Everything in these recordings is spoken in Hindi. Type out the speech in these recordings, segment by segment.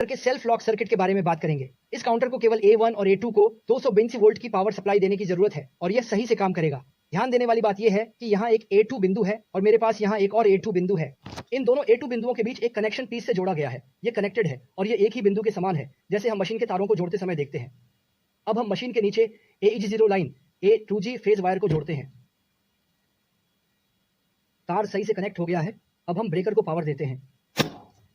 के सेल्फ लॉक सर्किट के बारे में बात करेंगे। इस काउंटर को केवल A1 और A2 को 282 वोल्ट की पावर सप्लाई देने की जरूरत है और यह सही से काम करेगा। ध्यान देने वाली बात यह है कि यहाँ एक A2 बिंदु है और मेरे पास यहाँ एक और A2 बिंदु है। इन दोनों A2 बिंदुओं के बीच एक कनेक्शन पीस से जोड़ा गया है। ये कनेक्टेड है और ये एक ही बिंदु के समान है, जैसे हम मशीन के तारों को जोड़ते समय देखते हैं। अब हम मशीन के नीचे AEG0 line A2G phase wire को जोड़ते हैं। तार सही से कनेक्ट हो गया है। अब हम ब्रेकर को पावर देते हैं।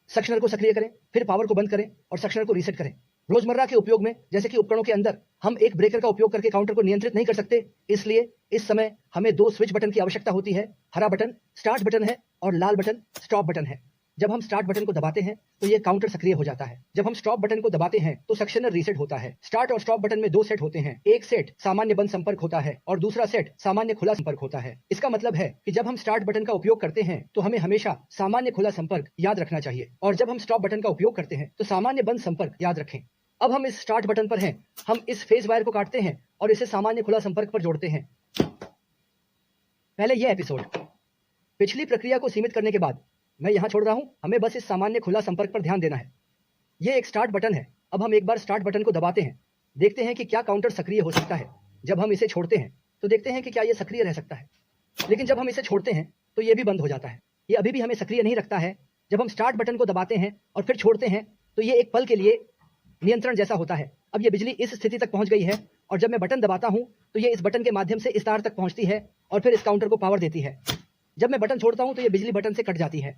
सक्शनर को सक्रिय करें, फिर पावर को बंद करें और सक्शनर को रीसेट करें। रोजमर्रा के उपयोग में जैसे कि उपकरणों के अंदर हम एक ब्रेकर का उपयोग करके काउंटर को नियंत्रित नहीं कर सकते, इसलिए इस समय हमें 2 स्विच बटन की आवश्यकता होती है। हरा बटन स्टार्ट बटन है और लाल बटन स्टॉप बटन है। जब हम स्टार्ट बटन को दबाते हैं तो यह काउंटर सक्रिय हो जाता है। जब हम स्टॉप बटन को दबाते हैं तो सक्शनर रीसेट होता है। स्टार्ट और स्टॉप बटन में 2 सेट होते हैं। एक सेट सामान्य बंद संपर्क होता है और दूसरा सेट सामान्य खुला संपर्क होता है। इसका मतलब है कि जब हम स्टार्ट बटन का उपयोग करते हैं तो हमें हमेशा सामान्य खुला संपर्क याद रखना चाहिए और जब हम स्टॉप बटन का उपयोग करते हैं तो सामान्य बंद संपर्क याद रखें। अब हम इस स्टार्ट बटन पर हैं। हम इस फेज वायर को काटते हैं और इसे सामान्य खुला संपर्क पर जोड़ते हैं। पहले यह एपिसोड पिछली प्रक्रिया को सीमित करने के बाद मैं यहां छोड़ रहा हूं। हमें बस इस सामान्य खुला संपर्क पर ध्यान देना है। यह एक स्टार्ट बटन है। अब हम एक बार स्टार्ट बटन को दबाते हैं, देखते हैं कि क्या काउंटर सक्रिय हो सकता है। जब हम इसे छोड़ते हैं तो देखते हैं कि क्या यह सक्रिय रह सकता है, लेकिन जब हम इसे छोड़ते हैं तो यह भी बंद हो जाता है। यह अभी भी हमें सक्रिय नहीं रखता है। जब हम स्टार्ट बटन को दबाते हैं और फिर छोड़ते हैं तो यह एक पल के लिए नियंत्रण जैसा होता है। अब यह बिजली इस स्थिति तक पहुंच गई है और जब मैं बटन दबाता हूं तो यह इस बटन के माध्यम से इस तार तक पहुंचती है और फिर इस काउंटर को पावर देती है। जब मैं बटन छोड़ता हूं तो यह बिजली बटन से कट जाती है।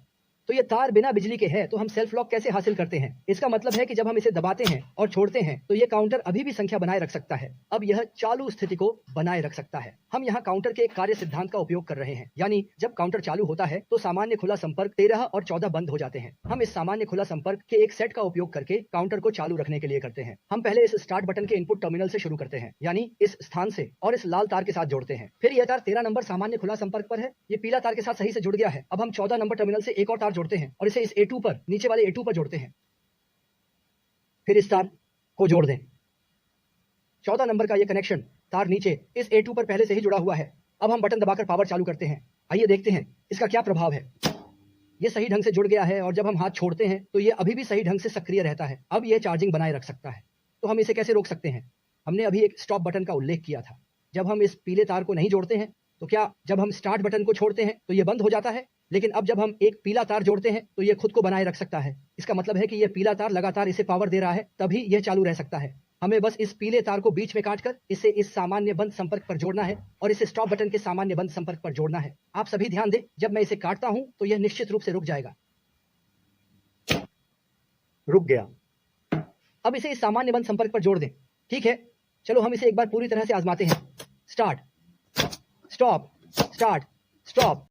तो ये तार बिना बिजली के है, तो हम सेल्फ लॉक कैसे हासिल करते हैं? इसका मतलब है कि जब हम इसे दबाते हैं और छोड़ते हैं तो ये काउंटर अभी भी संख्या बनाए रख सकता है। अब यह चालू स्थिति को बनाए रख सकता है। हम यहाँ काउंटर के एक कार्य सिद्धांत का उपयोग कर रहे हैं, यानी जब काउंटर चालू होता है तो सामान्य खुला संपर्क 13 और 14 बंद हो जाते हैं। हम इस सामान्य खुला संपर्क के एक सेट का उपयोग करके काउंटर को चालू रखने के लिए करते हैं। हम पहले इस स्टार्ट बटन के इनपुट टर्मिनल से शुरू करते हैं, यानी इस स्थान से, और इस लाल तार के साथ जोड़ते हैं। फिर यह तार 13 नंबर सामान्य खुला संपर्क पर है। ये पीला तार के साथ सही से जुड़ गया है। अब हम 14 नंबर टर्मिनल से एक और तार जोड़ते हैं और इसे इस A2 पर, नीचे वाले A2 पर जोड़ते हैं। फिर इस तार को जोड़ दें। 14 नंबर का यह कनेक्शन तार नीचे इस A2 पर पहले से ही जुड़ा हुआ है। अब हम बटन दबाकर पावर चालू करते हैं। आइए देखते हैं इसका क्या प्रभाव है। यह सही ढंग से जुड़ गया है और जब हम हाथ छोड़ते हैं तो यह अभी भी सही ढंग से सक्रिय रहता है। अब यह चार्जिंग बनाए रख सकता है। तो हम इसे कैसे रोक सकते हैं? हमने अभी एक स्टॉप बटन का उल्लेख किया था। जब हम इस पीले तार को नहीं जोड़ते हैं तो क्या जब हम स्टार्ट बटन को छोड़ते हैं तो यह बंद हो जाता है, लेकिन अब जब हम एक पीला तार जोड़ते हैं तो यह खुद को बनाए रख सकता है। इसका मतलब है कि यह पीला तार लगातार इसे पावर दे रहा है, तभी यह चालू रह सकता है। हमें बस इस पीले तार को बीच में काटकर इसे इस सामान्य बंद संपर्क पर जोड़ना है और इसे स्टॉप बटन के सामान्य बंद संपर्क पर जोड़ना है। आप सभी ध्यान दें, जब मैं इसे काटता हूं तो यह निश्चित रूप से रुक जाएगा। रुक गया। अब इसे इस सामान्य बंद संपर्क पर जोड़ दें। ठीक है, चलो हम इसे एक बार पूरी तरह से आजमाते हैं। Start, stop, start, stop.